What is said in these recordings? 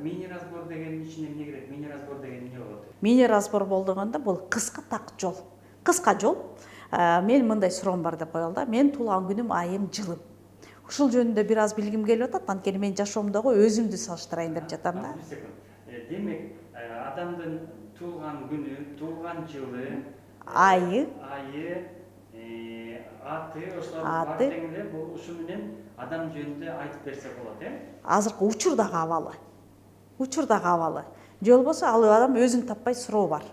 мини разбор дегенин ичине эмне кирет? Мини разбор деген эмне болот? Мини разбор болгондо бул кыска так жол. Кыска жол. Мен мындай суроом бар деп коелу да. Мен туулган күнүм, айым, жылым. Ушул жөнүндө бир аз билгим келип атат. Анткени мен жашоомдогу өзүмдү салыштырайын деп жатам да. Бир секунд. Демек, адамдын туулган күнү, туулган жылы, Айы, аты, ошолордун баары тең эле бул ушу менен адам жөнүндө айтып берсе болот, азыркы учурдагы абалы. Учурдагы абалы. Же болбосо ал адам өзүн таппай суроо бар.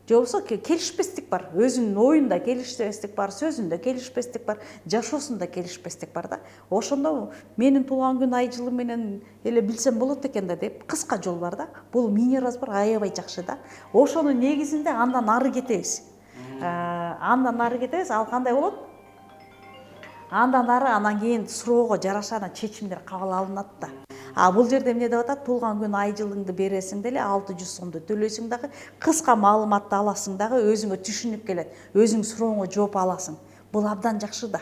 Же болбосо келишпестик бар. Өзүнүн оюнда келишпестик бар, сөзүндө келишпестик бар, жашоосунда келишпестик бар да. Ошондо менин туулган күн ай жылы менен эле билсем болот экен да деп кыска жол бар да. Бул мини разбор аябай жакшы да. Ошонун негизинде андан ары кетебиз. Ал кандай болот? Андан ары анан кийин суроого жараша чечимдер кабыл алынат да. Бул жерде эмне деп атат? Туулган күн ай жылыңды бересиң деле 600 сомду төлөйсүң дагы, кыска маалыматты аласың дагы, өзүңө түшүнүп келет, өзүң сурооңо жооп аласың. Бул абдан жакшы да.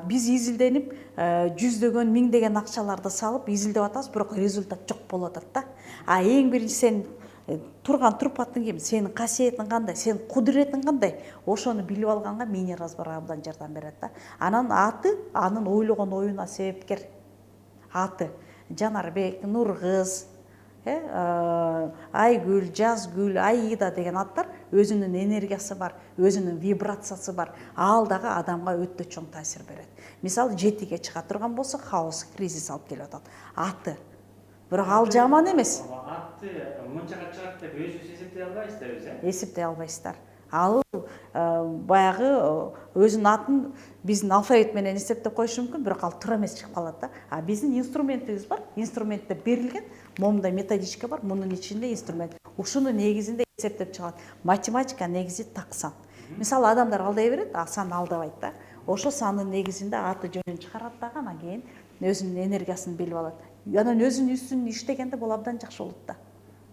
Биз изилденип, жүздөгөн, миңдеген акчаларды салып изилдеп атабыз, бирок результат жок болуп атат да. Эң биринчи сен турган турпатың ким, сенин касиетиң кандай, сенин кудуретиң кандай, ошону билип алганга мини разбор абдан жардам берет да. Анан аты анын ойлогон оюна себепкер. Аты Жанарбек, Нургыз, Айгүл, Жазгүл, Аида деген аттар өзүнүн энергиясы бар, өзүнүн вибрациясы бар. Ал дагы адамга өтө чоң таасир берет. Мисалы 7ге чыга турган болсо хаос, кризис алып келип атат. Аты. Бирок ал жаман эмес. Атты мынчага чыгат деп өзүбүз эсептей албайбыз, Эсептей албайсыздар. Ал баягы өзүнүн атын биздин алфавит менен эсептеп коюшу мүмкүн, бирок ал туура эмес чыгып калат да. Биздин инструментибиз бар. Инструментте берилген, момундай методичка бар, мунун ичинде инструмент. Ушуну негизинде эсептеп чыгат. Математика негизи так сан. Мисалы адамдар алдай берет, сан алдабайт да. Ошо сандын негизинде аты жөнүн чыгарат дагы, анан кийин өзүнүн энергиясын билип алат. Анан өзүнүн үстүнөн иштегенде бул абдан жакшы болот да.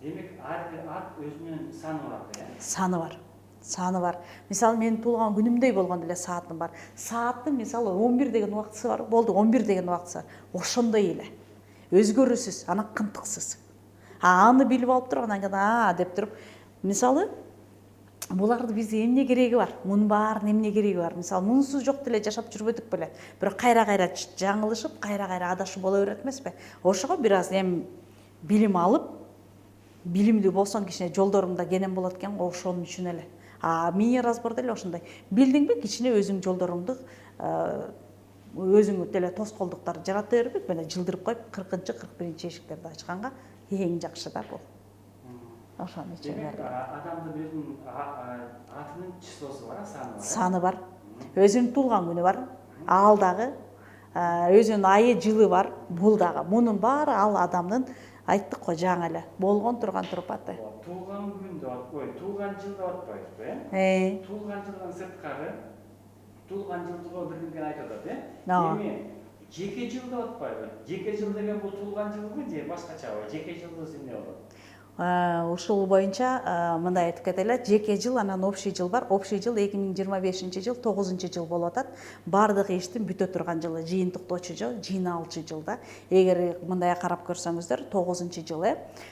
Демек, ар бир ат өзүнүн саны бар, Саны бар. Саны бар. Мисалы менин туулган күнүмдөй болгон эле саатым бар. Сааттын мисалы 11 деген убактысы бар. Болду 11 деген убактысы. Ошондой эле. Өзгөрүүсүз, анан кынтыксыз. Аны билип алып туруп анан кийин деп туруп, мисалы буларды бизде эмне кереги бар? Мунун баарын эмне кереги бар? Мисалы мунусуз жок деле жашап жүрбөдүк беле. Бирок кайра-кайра жаңылышып, кайра-кайра адашып боло берет эмеспи? Ошого бир аз билим алып, билимдүү болсоң кичине жолдоруңда кенен болот экен, ошонун үчүн эле. Мини разбор деле ошондой. Билдиңби, кичине өзүң жолдоруңду өзүң деле тоскоолдуктарды жарата бербейт, мына жылдырып коюп 40-41 эшиктерди ачканга эң жакшы да бул. Ошону үчүн. Демек, адамдын өзүнүн атынын числосу бар, саны бар. Саны бар. Өзүнүн туулган күнү бар. Ал дагы өзүнүн айы, жылы бар. Бул дагы. Мунун баары ал адамдын айттык го жаңы эле болгон турган турпаты. Туулган күн деп атпайбы, туулган жыл деп атпайбызбы, Туулган жылдан сырткары, туулган жылдыгы бирдемени айтып атат, Эми жеке жыл деп атпайбы? Жеке жыл деген бул туулган жылбы же башкачабы? Жеке жылдыгы эмне болот? Ушул боюнча мындай айтып кетели, жеке жыл анан общий жыл бар. Общий жыл 2025 жыл 9-жыл болуп атат. Бардык иштин бүтө турган жылы, жыйынтыктоочу жыл, жыйналчу жыл да. Эгер мындай карап көрсөңүздөр 9-жыл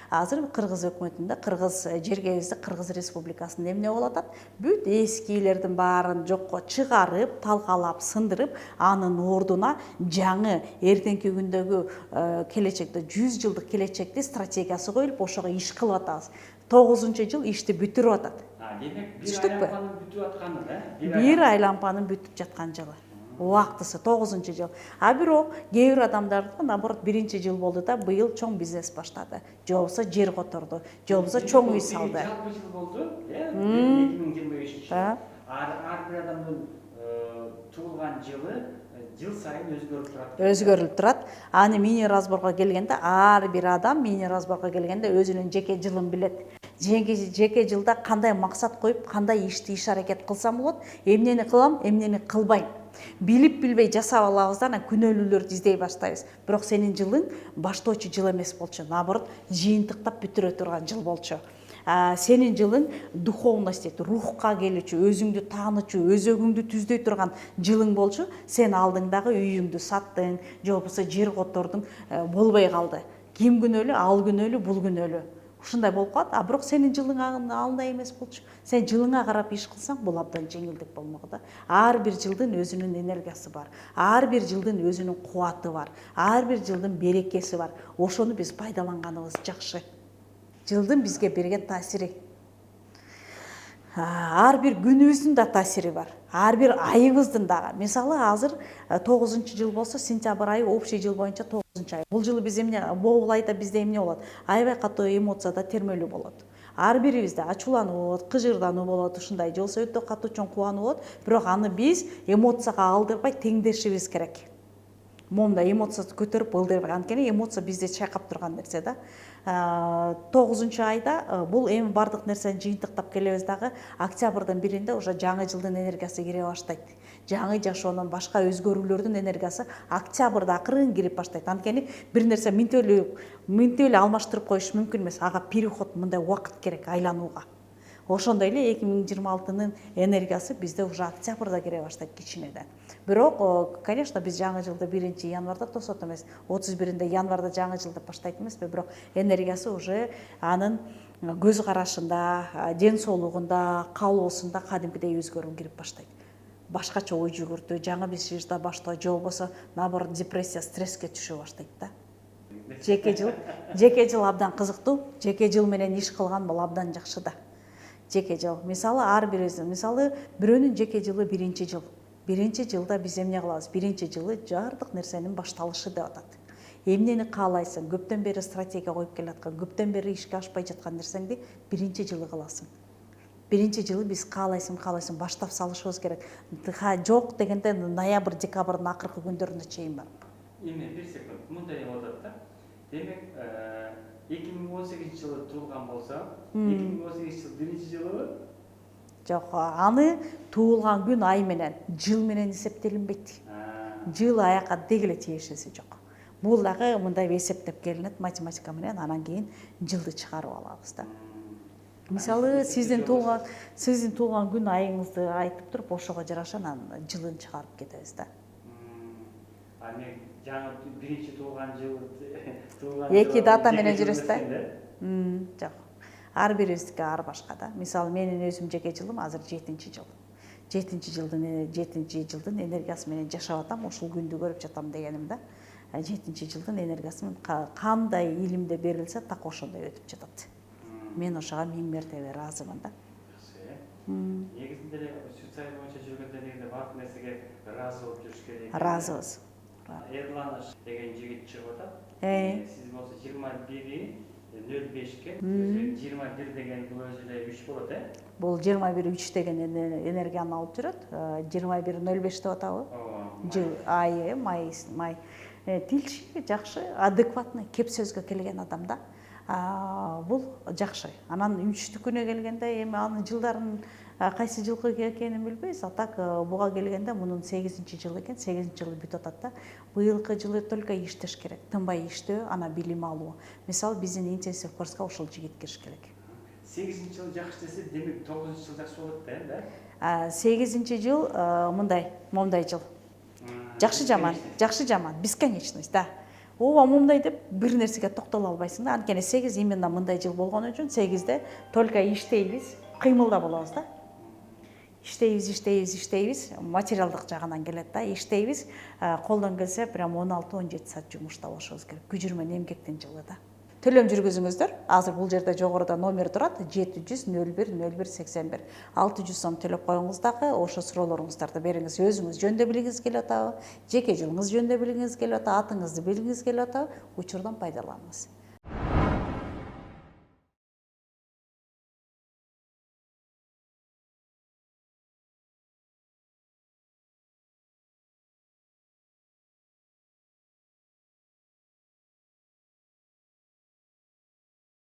азыр Кыргыз өкмөтүндө, Кыргыз жергебизде, Кыргыз Республикасында эмне болуп атат? Бүт эскилердин баарын жокко чыгарып, талкалап, сындырып, анын ордуна жаңы эртеңки күндөгү келечекте 100 жылдык келечекти стратегиясы коюлуп, ошого иш кылып атабыз. 9-жыл ишти бүтүрүп атат. Демек, бир айманын бүтүп атканы, Бир айлампанын бүтүп жаткан жылы. Убактысы 9-жыл. Бирок кээ бир адамдардыкы наоборот 1-жыл болду да, быйыл чоң бизнес баштады. Же болбосо жер которду, же болбосо чоң үй салды. Жалпы жыл болду, 2025 жыл. Ар бир адамдын туулган жылы жыл сайын өзгөрүп турат. Өзгөрүлүп турат. Аны мини разборго келгенде ар бир адам мини разборго келгенде өзүнүн жеке жылын билет. Жеке жылда кандай максат коюп, кандай ишти иш аракет кылсам болот, эмнени кылам, эмнени кылбайм. Билип билбей жасап алабыз да, анан күнөөлүүлөрдү издей баштайбыз. Бирок сенин жылың баштоочу жыл эмес болчу, наоборот, жыйынтыктап бүтүрө турган жыл болчу. Сенин жылың духовность, рухка келүүчү, өзүңдү таанычу, өзөгүңдү түздөй турган жылың болчу. Сен алдыңдагы үйүңдү саттың, же болбосо жер котордуң, болбой калды. Ким күнөөлүү, ал күнөөлүү, бул күнөөлүү. Ушундай болуп калат. А бирок сенин жылыңа алындай эмес болчу. Сен жылыңа карап иш кылсаң, бул абдан жеңилдик болмок да. Ар бир жылдын өзүнүн энергиясы бар. Ар бир жылдын өзүнүн кубаты бар. Ар бир жылдын берекеси бар. Ошону биз пайдаланганыбыз жакшы. Жылдын бизге берген таасири. Ар бир күнүбүздүн да таасири бар. Ар бир айыбыздын дагы. Мисалы азыр 9-жыл болсо, сентябрь айы общий жыл боюнча 9-ай. Бул жылы биз эмне, бул айда бизде эмне болот? Аябай катуу эмоцияда термелүү болот. Ар бирибизде ачуулануу болот, кыжырдануу болот, ушундай же болбосо өтө катуу чоң кубануу болот. Бирок аны биз эмоцияга алдырбай теңдешибиз керек. Момундай эмоцияны көтөрүп ылдырбай, анткени эмоция бизде чайкап турган нерсе да. 9-айда бул эми бардык нерсени жыйынтыктап келебиз дагы. Октябрдын 1-инде уже жаңы жылдын энергиясы кире баштайт. Жаңы жашоонун башка өзгөрүүлөрдүн энергиясы октябрда акырын кирип баштайт. Анткени бир нерсе минтип эле алмаштырып коюш мүмкүн эмес. Ага переход, мындай убакыт керек айланууга. Ошондой эле 2026-нын энергиясы бизде уже октябрда кире баштайт кичинеден. Бирок, конечно, биз жаңы жылды 1-январда тосот эмес, 31-инде январда жаңы жыл деп баштайт эмеспи, бирок энергиясы уже анын көз карашында, ден соолугунда, каалоосунда кадимкидей өзгөрүү кирип баштайт. Башкача ой жүгүртүү, жаңы бир ишти баштоо, же болбосо наоборот депрессия, стресске түшө баштайт да. Жеке жыл абдан кызыктуу, жеке жыл менен иш кылган бул абдан жакшы да. Жеке жыл. Мисалы ар бирибиздин, мисалы бирөөнүн жеке жылы 1-жыл. 1-жылда биз эмне кылабыз? 1-жылы жардык нерсенин башталышы деп атат. Эмнени каалайсың? Көптөн бери стратегия коюп келаткан, көптөн бери ишке ашпай жаткан нерсеңди 1-жылы кыласың. 1-жылы биз каалайсың баштап салышыбыз керек. Жок дегенде ноябрь, декабрдын акыркы күндөрүнө чейин бар. Эми бир секунд, мындай болуп атат да. Демек, 2018-жылы туулган болсо, 2018-жыл 1-жылыбы? Жок, аны туулган күн ай менен, жыл менен эсептелинбейт. Жыл аяка деги эле тиешеси жок. Бул дагы мындай эсептеп келинет математика менен, анан кийин жылды чыгарып алабыз да. Мисалы сиздин туулган күн айыңызды айтып туруп, ошого жараша анан жылын чыгарып кетебиз да. Мен жаңы 1-чи туулган жыл, эки дата менен жүрөсүз да? Жок. Ар бирибиздики ар башка да. Мисалы менин өзүм жеке жылым азыр 7-чи жыл. 7-чи жылдын энергиясы менен жашап атам, ушул күндү көрүп жатам дегеним да. 7-чи жылдын энергиясы кандай илимде берилсе, так ошондой өтүп жатат. Мен ошого 1000 мертебе ыраазымын да. Негизинде эле суицид боюнча жүргөндө негизинде баардык нерсеге ыраазы болуп жүрүш керек. Ыраазыбыз. Эрланыш деген жигит чыгып атат. Сиз болсо 21-05-ке, 21 деген бул өзү эле 3 болот, Бул 21-3 деген энергияны алып жүрөт. 21-05 деп атабы? Жыл, ай, май. Тилчи жакшы, адекватный, кеп сөзгө келген адам да. Бул жакшы. Анан 3-түкүнө келгенде эми анын жылдарын кайсы жылкы экенин билбейбиз. А так буга келгенде мунун 8-чи жыл экен, 8-чи жылы бүтүп атат да. Быйылкы жылы только иштеш керек. Тынбай иштөө, анан билим алуу. Мисалы биздин интенсив курска ошол жигит кириш керек. 8-чи жыл жакшы десе, демек 9-чу жыл жакшы болот да, 8-чи жыл момундай жыл. Жакшы жаман, бесконечность да. Ооба мындай деп бир нерсеге токтоло албайсың да. Анткени 8 именно мындай жыл болгон үчүн 8-де только иштейбиз, кыймылда болобуз да. Иштейбиз, материалдык жагынан келет да. Иштейбиз, колдон келсе прям 16-17 саат жумушта болушубуз керек. Күжүр менен эмгектин жылы да. Төлөм жүргүзүңүздөр. Азыр бул жерде жогоруда номер турат. 700 01 01 81. 600 сом төлөп коюңуз дагы, ошо суроолоруңуздарды бериңиз. Өзүңүз жөндөп билгиңиз келип атабы? Жеке жылыңыз жөндөп билгиңиз келип атабы? Атыңызды билгиңиз келип атабы? Учурдан пайдаланыңыз.